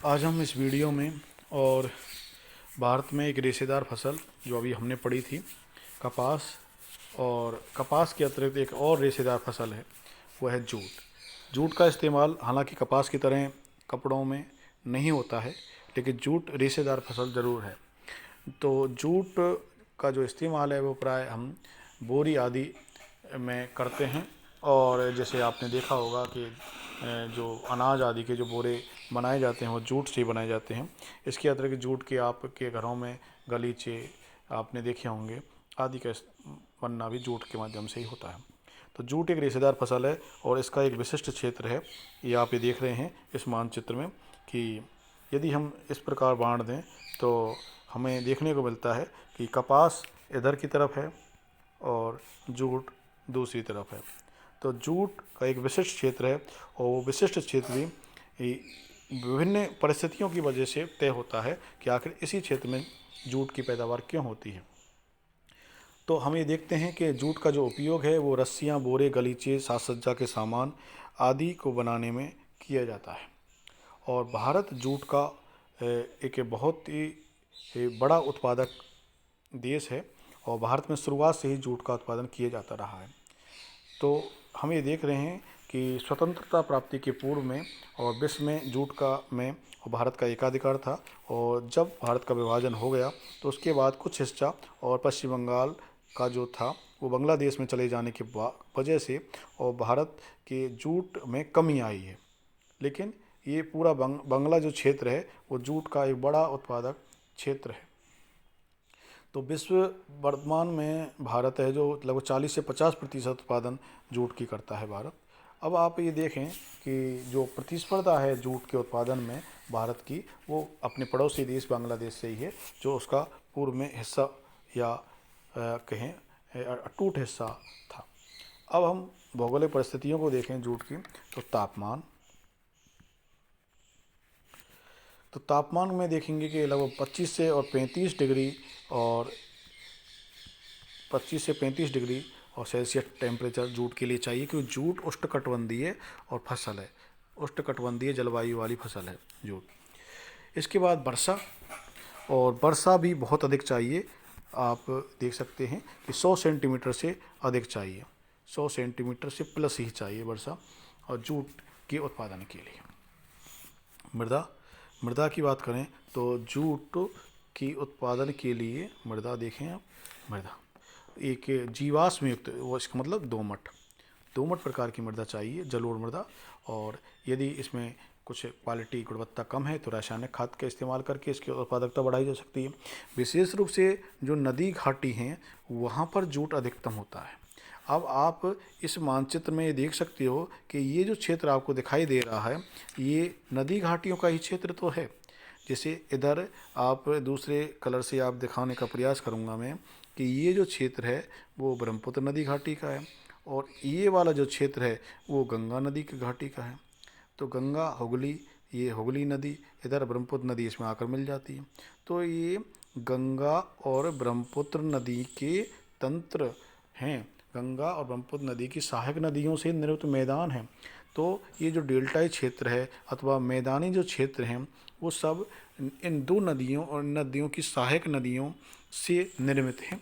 आज हम इस वीडियो में और भारत में एक रेशेदार फसल जो अभी हमने पढ़ी थी कपास, और कपास के अतिरिक्त एक और रेशेदार फसल है, वो है जूट। जूट का इस्तेमाल हालांकि कपास की तरह कपड़ों में नहीं होता है, लेकिन जूट रेशेदार फसल ज़रूर है। तो जूट का जो इस्तेमाल है वो प्राय हम बोरी आदि में करते हैं। और जैसे आपने देखा होगा कि जो अनाज आदि के जो बोरे बनाए जाते हैं वो जूट से ही बनाए जाते हैं। इसके अतिरिक्त जूट के आपके घरों में गलीचे आपने देखे होंगे आदि का बनना भी जूट के माध्यम से ही होता है। तो जूट एक रेशेदार फसल है और इसका एक विशिष्ट क्षेत्र है। ये आप ये देख रहे हैं इस मानचित्र में कि यदि हम इस प्रकार बांट दें तो हमें देखने को मिलता है कि कपास इधर की तरफ है और जूट दूसरी तरफ है। तो जूट का एक विशिष्ट क्षेत्र है और वो विशिष्ट क्षेत्र भी विभिन्न परिस्थितियों की वजह से तय होता है कि आखिर इसी क्षेत्र में जूट की पैदावार क्यों होती है। तो हम ये देखते हैं कि जूट का जो उपयोग है वो रस्सियाँ, बोरे, गलीचे, साज सज्जा के सामान आदि को बनाने में किया जाता है। और भारत जूट का एक बहुत ही बड़ा उत्पादक देश है और भारत में शुरुआत से ही जूट का उत्पादन किया जाता रहा है। तो हम ये देख रहे हैं कि स्वतंत्रता प्राप्ति के पूर्व में और विश्व में जूट का में भारत का एकाधिकार था, और जब भारत का विभाजन हो गया तो उसके बाद कुछ हिस्सा और पश्चिम बंगाल का जो था वो बांग्लादेश में चले जाने की वजह से और भारत के जूट में कमी आई है। लेकिन ये पूरा बांग्ला जो क्षेत्र है वो जूट का एक बड़ा उत्पादक क्षेत्र है। तो विश्व वर्तमान में भारत है जो लगभग 40 से 50% उत्पादन जूट की करता है भारत। अब आप ये देखें कि जो प्रतिस्पर्धा है जूट के उत्पादन में भारत की, वो अपने पड़ोसी देश बांग्लादेश से ही है, जो उसका पूर्व में हिस्सा या कहें अटूट हिस्सा था। अब हम भौगोलिक परिस्थितियों को देखें जूट की, तो तापमान में देखेंगे कि लगभग 25 से और 35 डिग्री और 25 से 35 डिग्री और सेल्सियस टेम्परेचर जूट के लिए चाहिए, क्योंकि जूट उष्णकटिबंधीय और फसल है, उष्णकटिबंधीय जलवायु वाली फसल है जूट। इसके बाद वर्षा, और वर्षा भी बहुत अधिक चाहिए। आप देख सकते हैं कि 100 सेंटीमीटर से अधिक चाहिए, 100 सेंटीमीटर से प्लस ही चाहिए वर्षा और जूट के उत्पादन के लिए। मृदा की बात करें तो जूट की उत्पादन के लिए मृदा देखें आप, मृदा एक जीवाश्म युक्त, वो इसका मतलब दोमट प्रकार की मृदा चाहिए, जलोढ़ मृदा। और यदि इसमें कुछ क्वालिटी गुणवत्ता कम है तो रासायनिक खाद का इस्तेमाल करके इसकी उत्पादकता बढ़ाई जा सकती है। विशेष रूप से जो नदी घाटी हैं वहाँ पर जूट अधिकतम होता है। अब आप इस मानचित्र में ये देख सकते हो कि ये जो क्षेत्र आपको दिखाई दे रहा है ये नदी घाटियों का ही क्षेत्र तो है। जैसे इधर आप दूसरे कलर से आप दिखाने का प्रयास करूँगा मैं कि ये जो क्षेत्र है वो ब्रह्मपुत्र नदी घाटी का है, और ये वाला जो क्षेत्र है वो गंगा नदी की घाटी का है। तो गंगा हुगली, ये हुगली नदी, इधर ब्रह्मपुत्र नदी इसमें आकर मिल जाती है। तो ये गंगा और ब्रह्मपुत्र नदी के तंत्र हैं, गंगा और ब्रह्मपुत्र नदी की सहायक नदियों से निर्मित मैदान हैं। तो ये जो डेल्टाई क्षेत्र है अथवा मैदानी जो क्षेत्र हैं वो सब इन दो नदियों और नदियों की सहायक नदियों से निर्मित हैं।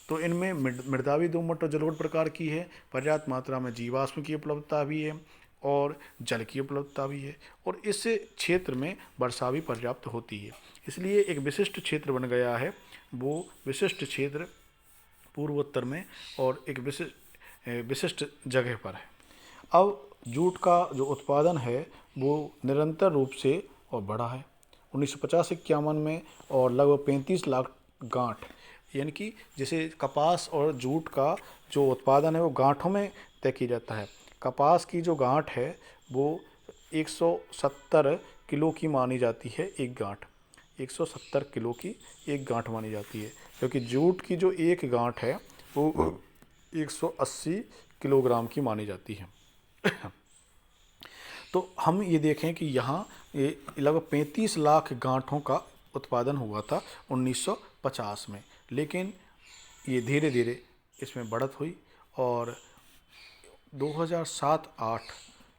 तो इनमें मृदा भी दोमट और जलोढ़ प्रकार की है, पर्याप्त मात्रा में जीवाश्म की उपलब्धता भी है और जल की उपलब्धता भी है, और इस क्षेत्र में वर्षा भी पर्याप्त होती है। इसलिए एक विशिष्ट क्षेत्र बन गया है। वो विशिष्ट क्षेत्र पूर्वोत्तर में और एक विशिष्ट जगह पर है। अब जूट का जो उत्पादन है वो निरंतर रूप से और बढ़ा है 1950-51 में, और लगभग 35 लाख गांठ, यानी कि जैसे कपास और जूट का जो उत्पादन है वो गांठों में तय किया जाता है। कपास की जो गांठ है वो 170 किलो की मानी जाती है, एक गांठ 170 किलो की एक गांठ मानी जाती है, क्योंकि जूट की जो एक गांठ है वो 180 किलोग्राम की मानी जाती है। तो हम ये देखें कि यहाँ ये लगभग 35 लाख गांठों का उत्पादन हुआ था 1950 में, लेकिन ये धीरे धीरे इसमें बढ़त हुई और 2007-8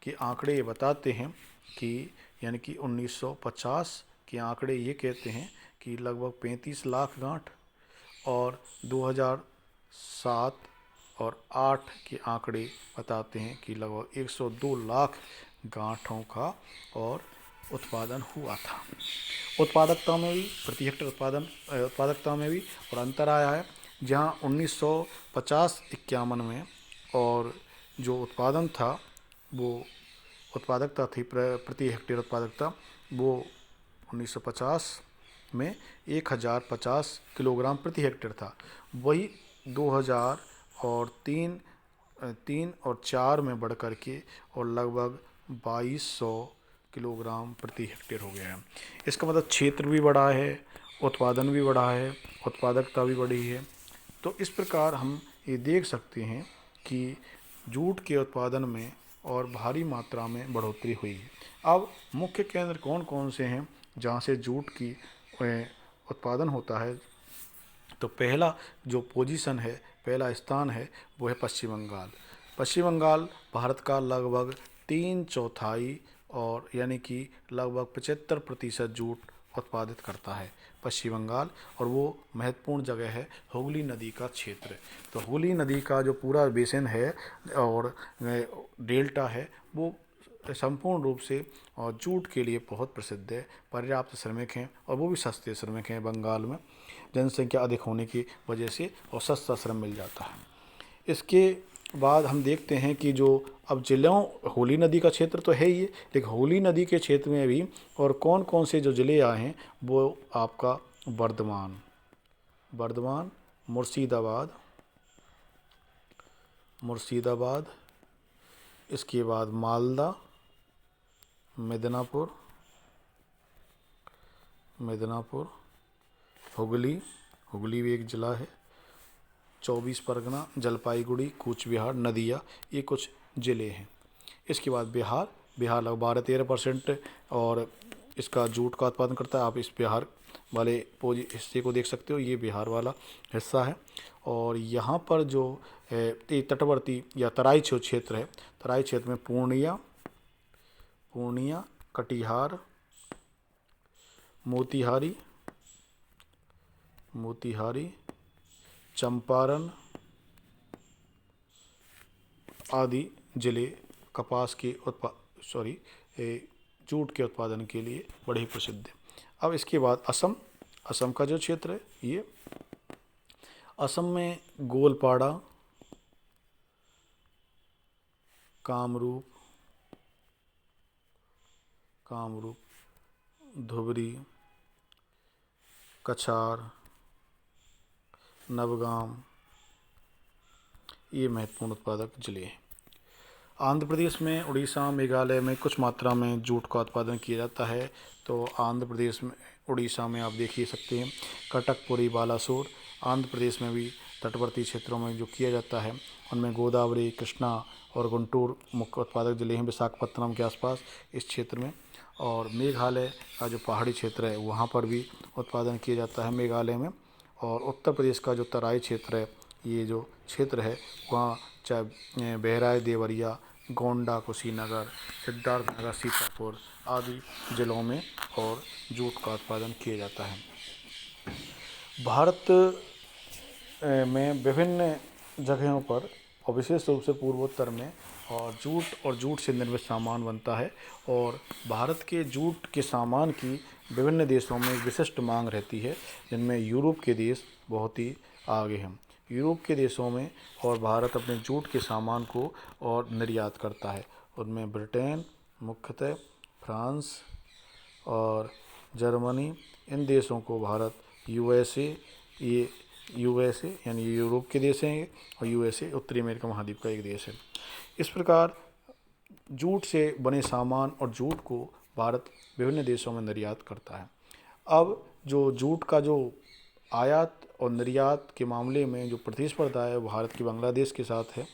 के आंकड़े ये बताते हैं कि यानी कि 1950 के आंकड़े ये कहते हैं कि लगभग 35 लाख गांठ, और 2007 और 8 के आंकड़े बताते हैं कि लगभग 102 लाख गांठों का और उत्पादन हुआ था। उत्पादकता में भी, प्रति हेक्टेयर उत्पादकता में भी और अंतर आया है। जहां 1950-51 में और जो उत्पादन था, वो उत्पादकता थी प्रति हेक्टेयर उत्पादकता, वो 1950 में 1050 किलोग्राम प्रति हेक्टेयर था। वही 2000 और 3 और 4 में बढ़ कर के और लगभग 2200 किलोग्राम प्रति हेक्टेयर हो गया है। इसका मतलब क्षेत्र भी बढ़ा है, उत्पादन भी बढ़ा है, उत्पादकता भी बढ़ी है। तो इस प्रकार हम ये देख सकते हैं कि जूट के उत्पादन में और भारी मात्रा में बढ़ोतरी हुई है। अब मुख्य केंद्र कौन कौन से हैं जहाँ से जूट की उत्पादन होता है? तो पहला जो पोजीशन है, पहला स्थान है, वो है पश्चिम बंगाल। पश्चिम बंगाल भारत का लगभग 3/4 और यानी कि लगभग 75% जूट उत्पादित करता है पश्चिम बंगाल, और वो महत्वपूर्ण जगह है हुगली नदी का क्षेत्र। तो हुगली नदी का जो पूरा बेसिन है और डेल्टा है, वो संपूर्ण रूप से और जूट के लिए बहुत प्रसिद्ध है। पर्याप्त श्रमिक हैं और वो भी सस्ते श्रमिक हैं बंगाल में, जनसंख्या अधिक होने की वजह से, और सस्ता श्रम मिल जाता है। इसके बाद हम देखते हैं कि जो अब जिलों, होली नदी का क्षेत्र तो है ही, लेकिन होली नदी के क्षेत्र में भी और कौन कौन से जो ज़िले आए हैं, वो आपका बर्धमान, मुर्शिदाबाद, इसके बाद मालदा, मिदनापुर, हुगली भी एक ज़िला है, 24 परगना, जलपाईगुड़ी, कूच बिहार, नदिया, ये कुछ ज़िले हैं। इसके बाद बिहार लगभग 12-13% और इसका जूट का उत्पादन करता है। आप इस बिहार वाले हिस्से को देख सकते हो, ये बिहार वाला हिस्सा है। और यहाँ पर जो है तटवर्ती या तराई क्षेत्र है, तराई क्षेत्र में पूर्णिया, कटिहार, मोतिहारी, चंपारण आदि जिले कपास के जूट के उत्पादन के लिए बड़े ही प्रसिद्ध हैं। अब इसके बाद असम का जो क्षेत्र है, ये असम में गोलपाड़ा, कामरूप, धुबरी, कछार, नवगाम, ये महत्वपूर्ण उत्पादक जिले हैं। आंध्र प्रदेश में, उड़ीसा, मेघालय में कुछ मात्रा में जूट का उत्पादन किया जाता है। तो आंध्र प्रदेश में, उड़ीसा में आप देख ही सकते हैं कटकपुरी, बालासोर। आंध्र प्रदेश में भी तटवर्ती क्षेत्रों में जो किया जाता है, उनमें गोदावरी, कृष्णा और गुंटूर मुख्य उत्पादक जिले हैं, विशाखापत्तनम के आसपास इस क्षेत्र में। और मेघालय का जो पहाड़ी क्षेत्र है, वहाँ पर भी उत्पादन किया जाता है मेघालय में। और उत्तर प्रदेश का जो तराई क्षेत्र है, ये जो क्षेत्र है, वहाँ चाहे बहराइच, देवरिया, गोंडा, कुशीनगर, सिद्धार्थनगर, सीतापुर आदि जिलों में और जूट का उत्पादन किया जाता है। भारत में विभिन्न जगहों पर और विशेष रूप से पूर्वोत्तर में और जूट से निर्मित सामान बनता है। और भारत के जूट के सामान की विभिन्न देशों में विशिष्ट मांग रहती है, जिनमें यूरोप के देश बहुत ही आगे हैं। यूरोप के देशों में और भारत अपने जूट के सामान को और निर्यात करता है। उनमें ब्रिटेन, मुख्यतः फ्रांस और जर्मनी, इन देशों को भारत, यूएसए यानी यूरोप के देश हैं, और यूएसए उत्तरी अमेरिका महाद्वीप का एक देश है। इस प्रकार जूट से बने सामान और जूट को भारत विभिन्न देशों में निर्यात करता है। अब जो जूट का जो आयात और निर्यात के मामले में जो प्रतिस्पर्धा है, वो भारत की बांग्लादेश के साथ है।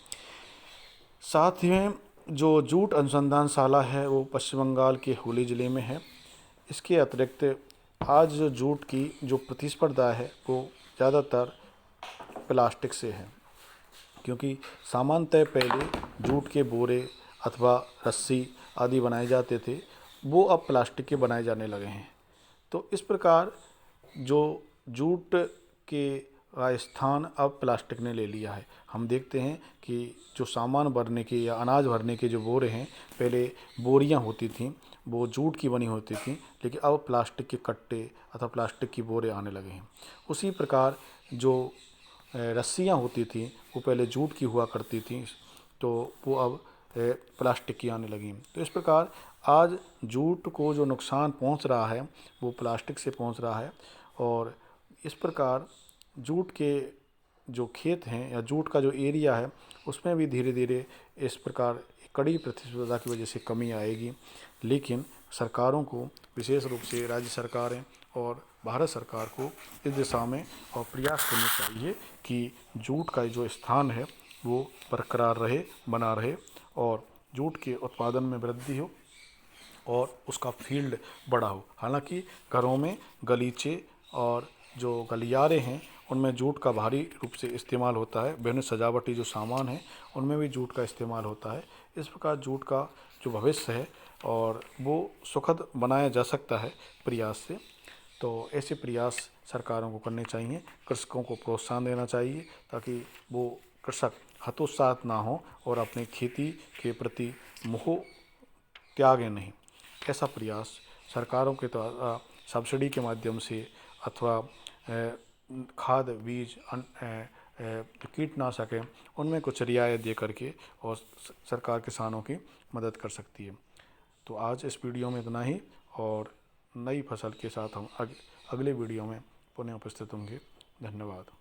साथ ही में जो जूट अनुसंधानशाला है, वो पश्चिम बंगाल के हुगली ज़िले में है। इसके अतिरिक्त आज जो जूट की जो प्रतिस्पर्धा है, वो ज़्यादातर प्लास्टिक से है, क्योंकि सामान्यतः पहले जूट के बोरे अथवा रस्सी आदि बनाए जाते थे, वो अब प्लास्टिक के बनाए जाने लगे हैं। तो इस प्रकार जो जूट के का स्थान अब प्लास्टिक ने ले लिया है। हम देखते हैं कि जो सामान भरने के या अनाज भरने के जो बोरे हैं, पहले बोरियां होती थीं, वो जूट की बनी होती थीं, लेकिन अब प्लास्टिक के कट्टे अथवा प्लास्टिक की बोरे आने लगे हैं। उसी प्रकार जो रस्सियाँ होती थीं, वो पहले जूट की हुआ करती थीं, तो वो अब प्लास्टिक की आने लगी। तो इस प्रकार आज जूट को जो नुकसान पहुंच रहा है वो प्लास्टिक से पहुंच रहा है। और इस प्रकार जूट के जो खेत हैं या जूट का जो एरिया है उसमें भी धीरे धीरे इस प्रकार कड़ी प्रतिस्पर्धा की वजह से कमी आएगी। लेकिन सरकारों को, विशेष रूप से राज्य सरकारें और भारत सरकार को इस दिशा में और प्रयास करने चाहिए कि जूट का जो स्थान है वो बरकरार रहे, बना रहे, और जूट के उत्पादन में वृद्धि हो और उसका फील्ड बड़ा हो। हालांकि घरों में गलीचे और जो गलियारे हैं उनमें जूट का भारी रूप से इस्तेमाल होता है। विभिन्न सजावटी जो सामान है उनमें भी जूट का इस्तेमाल होता है। इस प्रकार जूट का जो भविष्य है और वो सुखद बनाया जा सकता है प्रयास से। तो ऐसे प्रयास सरकारों को करने चाहिए, कृषकों को प्रोत्साहन देना चाहिए ताकि वो कृषक हतोत्साहित ना हो और अपनी खेती के प्रति मोह त्यागें नहीं। ऐसा प्रयास सरकारों के द्वारा सब्सिडी के माध्यम से अथवा खाद, बीज, कीटनाशक है उनमें कुछ रियायत दे करके और सरकार किसानों की मदद कर सकती है। तो आज इस वीडियो में इतना ही, और नई फसल के साथ हम अगले वीडियो में पुनः उपस्थित होंगे। धन्यवाद।